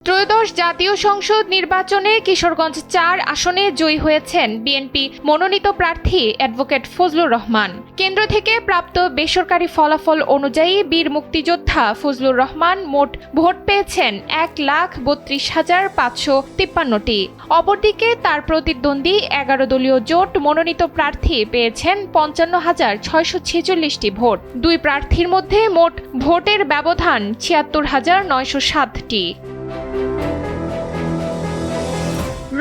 ত্রয়োদশ জাতীয় সংসদ নির্বাচনে কিশোরগঞ্জ ৪ আসনে জয়ী হয়েছেন বিএনপি মনোনীত প্রার্থী অ্যাডভোকেট ফজলুর রহমান। কেন্দ্র থেকে প্রাপ্ত বেসরকারি ফলাফল অনুযায়ী বীর মুক্তিযোদ্ধা ফজলুর রহমান মোট ভোট পেয়েছেন ১,৩২,৫৫৩টি। অপরদিকে তার প্রতিদ্বন্দ্বী ১১ দলীয় জোট মনোনীত প্রার্থী পেয়েছেন ৫৫,৬৪৬টি ভোট। দুই প্রার্থীর মধ্যে মোট ভোটের ব্যবধান ৭৬,৯০৭টি।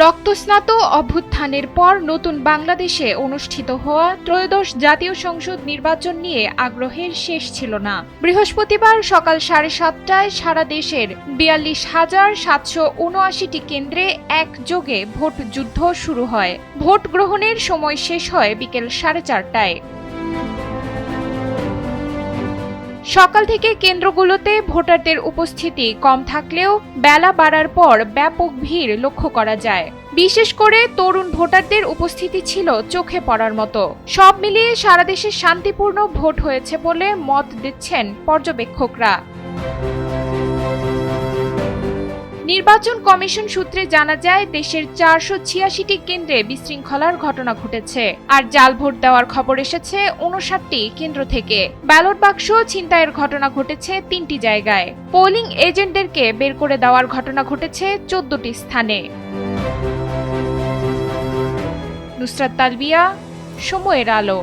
রক্তস্নাত অভ্যুত্থানের পর নতুন বাংলাদেশে অনুষ্ঠিত হওয়া ত্রয়োদশ জাতীয় সংসদ নির্বাচন নিয়ে আগ্রহের শেষ ছিল না। বৃহস্পতিবার সকাল 7:30টায় সারা দেশের ৪২,৭৭৯টি কেন্দ্রে একযোগে ভোট যুদ্ধ শুরু হয়। ভোট গ্রহণের সময় শেষ হয় বিকেল 4:30টায়। সকাল থেকে কেন্দ্রগুলোতে ভোটারদের উপস্থিতি কম থাকলেও বেলা বাড়ার পর ব্যাপক ভিড় লক্ষ্য করা যায়। বিশেষ করে তরুণ ভোটারদের উপস্থিতি ছিল চোখে পড়ার মতো। সব মিলিয়ে সারা দেশে শান্তিপূর্ণ ভোট হয়েছে বলে মত দিচ্ছেন পর্যবেক্ষকরা। নির্বাচন কমিশন সূত্রে জানা যায়, দেশের ৪৮৬টি কেন্দ্রে বিশৃঙ্খলার ঘটনা ঘটেছে, আর জাল ভোট দেওয়ার খবর এসেছে ৫৯টি কেন্দ্র থেকে। ব্যালট বাক্স ছিনতাইয়ের ঘটনা ঘটেছে ৩টি জায়গায়। পোলিং এজেন্টদেরকে বের করে দেওয়ার ঘটনা ঘটেছে ১৪টি স্থানে। নুসরাত তালবিয়া, সময়ের আলো।